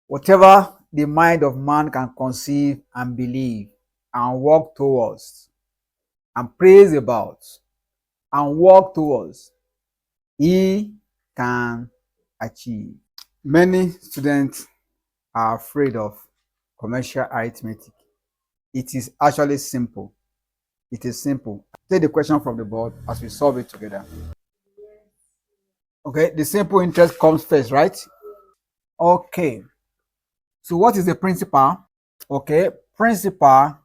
Whatever the mind of man can conceive and believe and work towards and praise about and work towards, he can achieve. Many students are afraid of commercial arithmetic. It is actually simple. It is simple. Take the question from the board as we solve it together. Okay, the simple interest comes first, right? Okay. So what is the principal? Okay, principal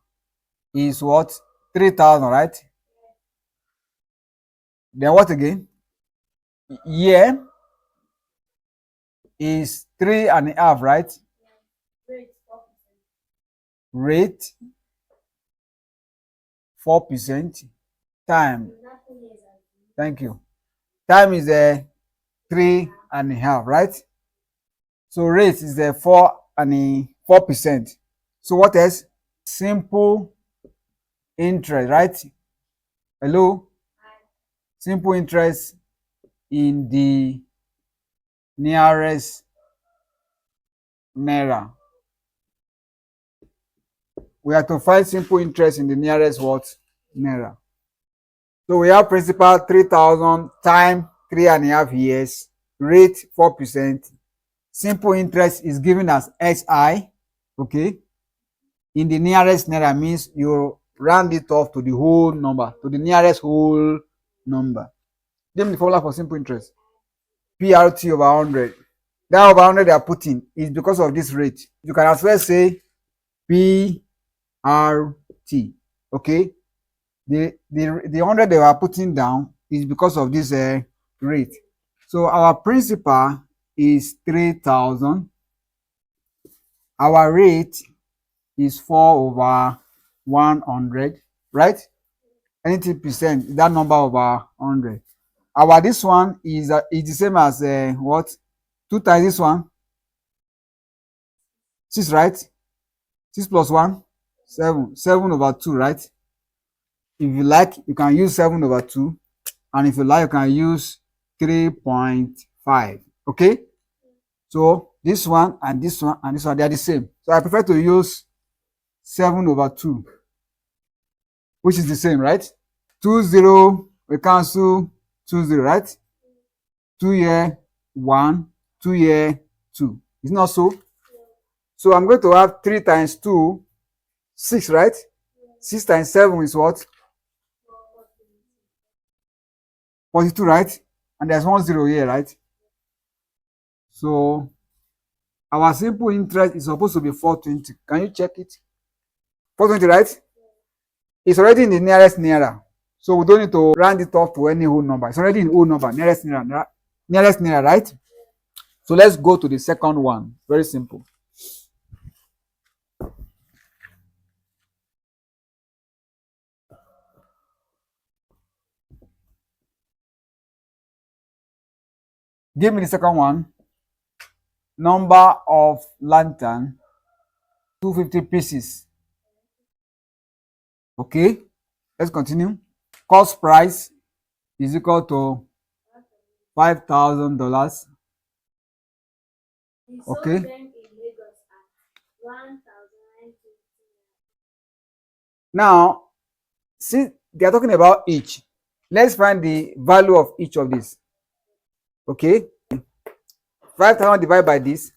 is what? 3,000, right? Then what again? Year is 3.5, right? Rate 4%. Time. Thank you. Time is 3.5, right? So rate is 4%. So what else? Simple interest, right? Hello? Simple interest in the nearest naira. We have to find simple interest in the nearest what? Naira. So we have principal 3,000 time 3.5 years, rate 4%. Simple interest is given as SI, okay? In the nearest naira means you round it off to the whole number, to the nearest whole number. Give me the formula for simple interest. PRT over 100. That over 100 they are putting is because of this rate. You can as well say PRT, okay? The 100 they are putting down is because of this rate. So our principal is 3,000. Our rate is 4/100, right? Anything percent, that number over 100. Our this one is the same as what? 2 times this one, 6, right? 6 plus 1, 7. 7/2, right? If you like, you can use 7/2, and if you like, you can use 3.5. Okay? So this one and this one and this one, they are the same. So I prefer to use 7/2, which is the same, right? 2 0, we cancel 2 0, right? 2 here, 1, 2 here, 2. It's not so? So I'm going to have 3 times 2, 6, right? 6 times 7 is what? 42, right? And there's 1 0 here, right? So our simple interest is supposed to be 420. Can you check it? 420, right? It's already in the nearest naira. So we don't need to round it off to any whole number. It's already in whole number, nearest naira, right? So let's go to the second one. Very simple. Give me the second one. Number of lantern, 250 pieces. Okay, let's continue. Cost price is equal to $5,000. Okay. Now, since they are talking about each, let's find the value of each of these. Okay. 5,000 divided by this.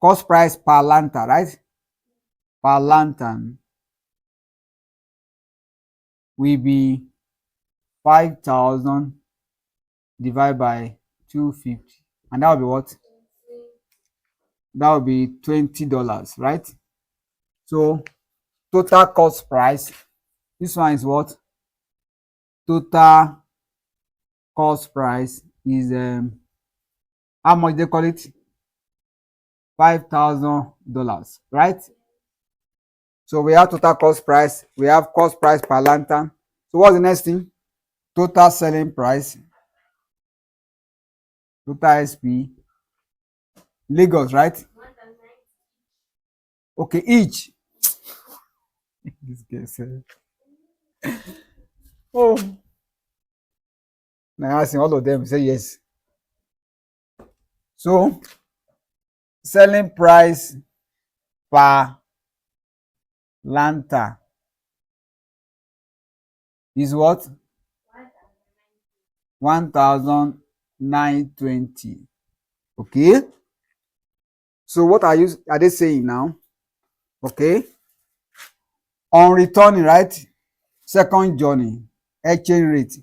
Cost price per lantern, right? Per lantern will be 5,000 divided by 250. And that will be what? That will be $20, right? So total cost price, this one is what? Total cost price is how much they call it? $5,000, right? So we have total cost price, we have cost price per lantern. So what's the next thing? Total selling price, total SP, Lagos, right? Okay, each. This guy said, oh, now asking all of them say yes. So selling price per lanta is what? 1,920. Okay. So what are they saying now? Okay. On returning, right? Second journey, exchange rate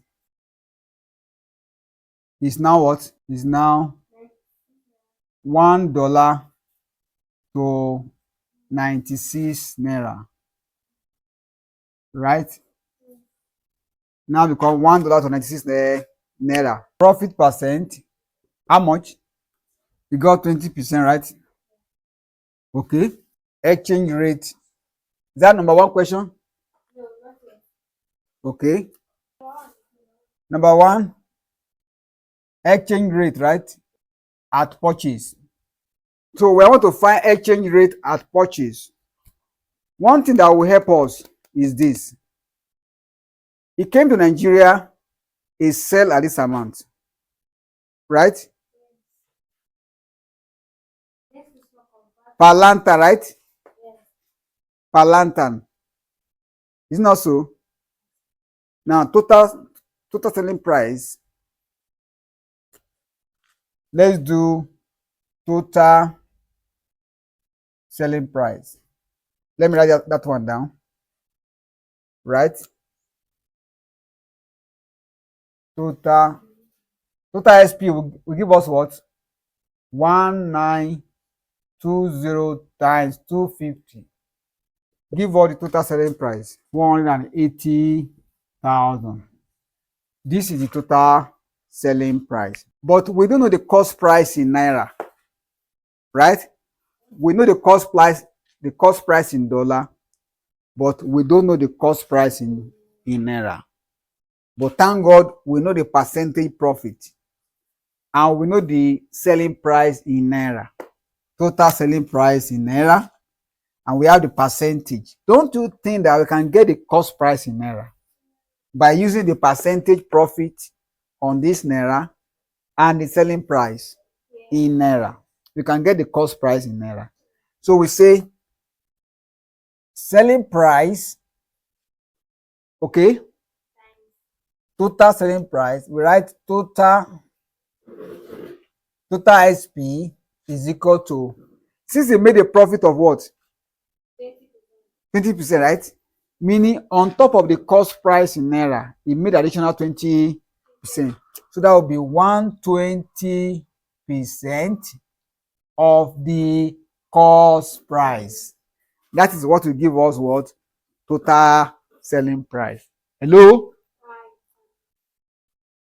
is now what? Is now $1 to 96 naira. Right? Now become $1 to 96 naira. Profit percent, how much? You got 20%, right? Okay. Exchange rate. Is that number one question? Okay. Number one, exchange rate, right? At purchase. So we want to find exchange rate at purchase. One thing that will help us is this. He came to Nigeria, he sell at this amount, right? Per lantern, right? Per lantern. Is not so? Now, total selling price. Let's do total selling price. Let me write that one down. Right? Total SP will give us what? 1920 times 250. Give all the total selling price, 180,000. This is the total selling price. But we don't know the cost price in naira. Right? We know the cost price in dollar, but we don't know the cost price in naira. But thank God we know the percentage profit, and we know the selling price in naira, total selling price in naira, and we have the percentage. Don't you think that we can get the cost price in naira by using the percentage profit on this naira and the selling price in naira? We can get the cost price in naira. So we say selling price, okay, total selling price, we write total SP is equal to, since they made a profit of what? 20%, right? Meaning on top of the cost price in naira, it made additional 20%. So that will be 120% of the cost price. That is what will give us what? Total selling price. Hello?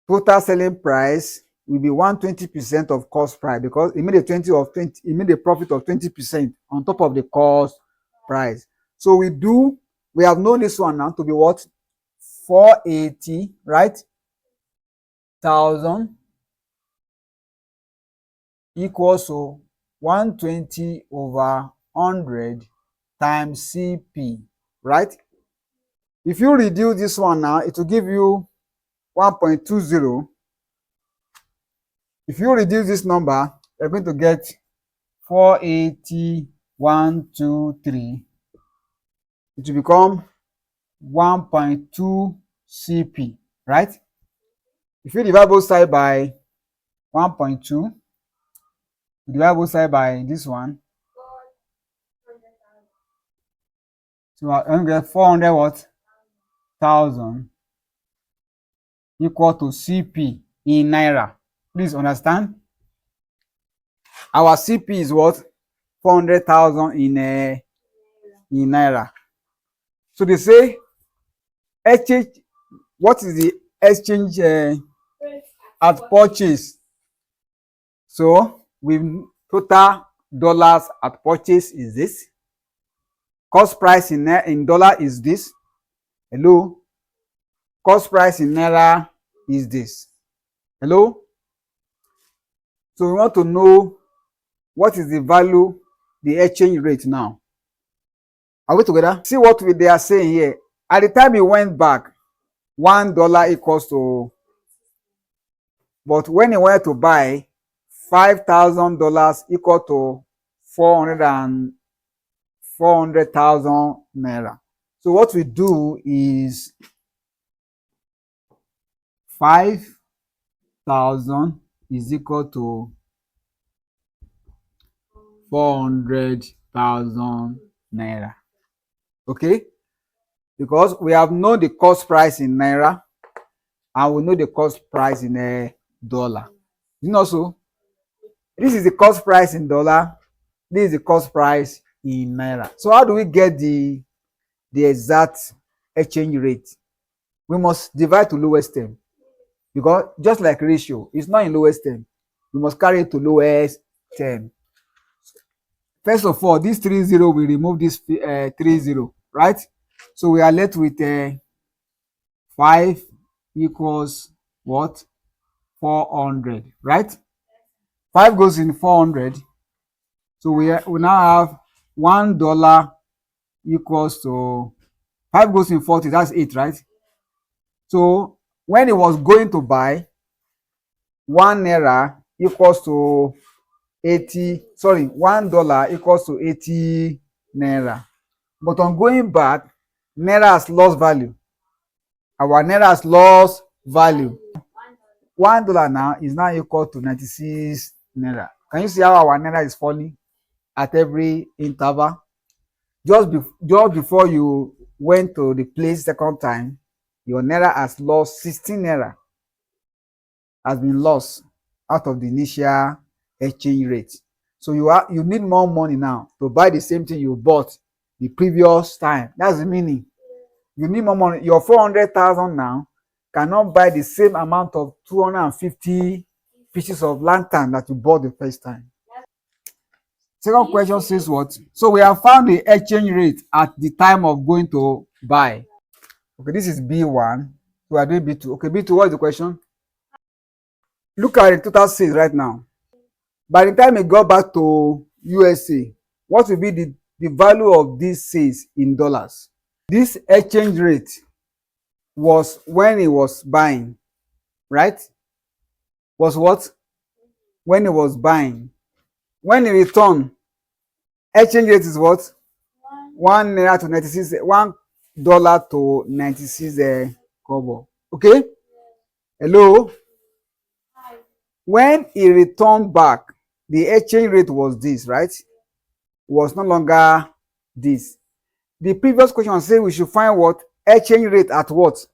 Total selling price will be 120% of cost price, because it made a profit of 20% on top of the cost price. So we have known this one now to be what? 480, right? 1,000 equals to 120 over 100 times CP, right? If you reduce this one now, it will give you 1.20. If you reduce this number, you're going to get 480,123. It will become 1.2 CP, right? If you divide both sides by 1.2, divide both sides by this one, so I'm going to get 400 what? 1,000 equal to CP in naira. Please understand. Our CP is what? 400,000 in naira. So they say exchange. What is the exchange at purchase? So we total dollars at purchase is this. Cost price in dollar is this. Hello. Cost price in naira is this. Hello. So we want to know what is the value, the exchange rate now. Are we together? See what they are saying here. At the time he went back, $1 equals to, but when he went to buy, $5,000 equal to 400,000 naira. So what we do is 5,000 is equal to 400,000 naira. Okay, because we have known the cost price in naira and we know the cost price in a dollar. You know, so this is the cost price in dollar, this is the cost price in naira. So how do we get the exact exchange rate? We must divide to lowest term, because just like ratio, it's not in lowest term, we must carry it to lowest term. First of all, this 30, we remove this 30, right? So we are left with 5 equals what? 400, right? 5 goes in 400. So we now have $1 equals to 5 goes in 40, that's 8, right? So when he was going to buy, 1 naira equals to 80, sorry, $1 equals to 80 naira. But on going back, naira has lost value. Our naira has lost value. $1 now is now equal to 96 naira. Can you see how our naira is falling at every interval? Just before you went to the place second time, your naira has lost 16 naira, has been lost out of the initial exchange rate. So you need more money now to buy the same thing you bought the previous time. That's the meaning. You need more money. Your 400,000 now cannot buy the same amount of 250 pieces of lantern that you bought the first time. Second question says what? So we have found the exchange rate at the time of going to buy. Okay, this is B1. We are doing B2. Okay, B2, what is the question? Look at the total sales right now. By the time it got back to USA, what will be the value of these sales in dollars? This exchange rate was when he was buying, right? Was what? When he was buying. When he returned, exchange rate is what? 1 naira to 96, $1 to 96 kobo. Okay? Hello? When he returned back, the exchange rate was this, right? Was no longer this. The previous question said we should find what? Exchange rate at what?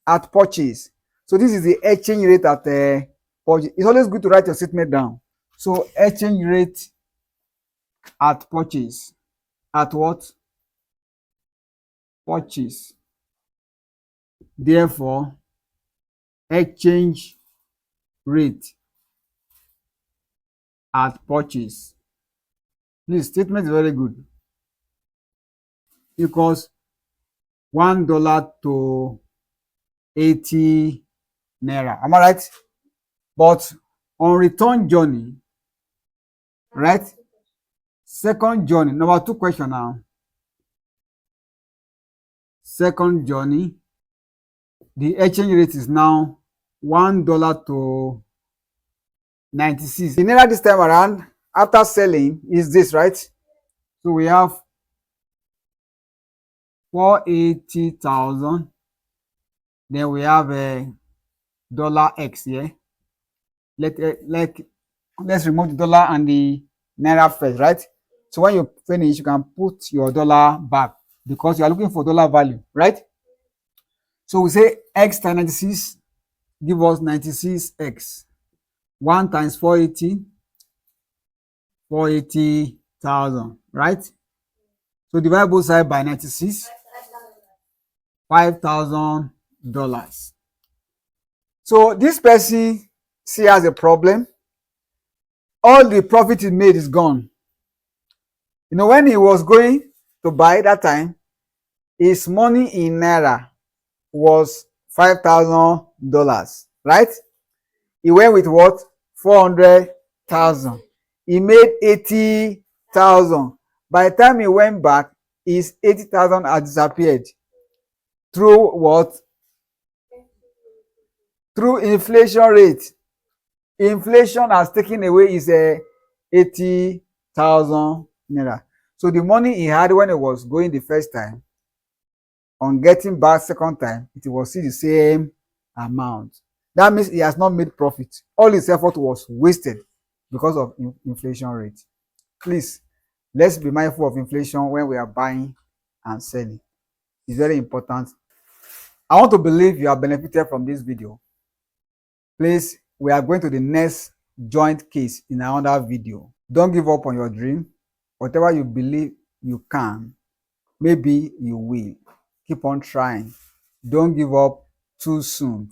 At purchase. So this is the exchange rate at purchase. It's always good to write your statement down. So exchange rate at purchase. At what? Purchase. Therefore, exchange rate at purchase. This statement is very good. Equals $1 to 80 naira. Am I right? But on return journey, right? Second journey, number 2 question now. Second journey, the exchange rate is now $1 to 96. The naira this time around, after selling, is this, right? So we have 480,000. Then we have a $X here. Let's remove the dollar and the naira first, right? So when you finish, you can put your dollar back because you are looking for dollar value, right? So we say X times 96 give us 96X. 1 times 480, 480,000, right? So divide both sides by 96, $5,000. So this person see has a problem. All the profit he made is gone. You know, when he was going to buy that time, his money in naira was $5,000, right? He went with what? 400,000. He made 80,000. By the time he went back, his 80,000 had disappeared. Through what? Through inflation rate. Inflation has taken away his 80,000. thousand naira. So the money he had when he was going the first time, on getting back second time, it was still the same amount. That means he has not made profit. All his effort was wasted because of inflation rate. Please, let's be mindful of inflation when we are buying and selling. It's very important. I want to believe you have benefited from this video. Please, we are going to the next joint case in another video. Don't give up on your dream. Whatever you believe you can, maybe you will. Keep on trying. Don't give up too soon.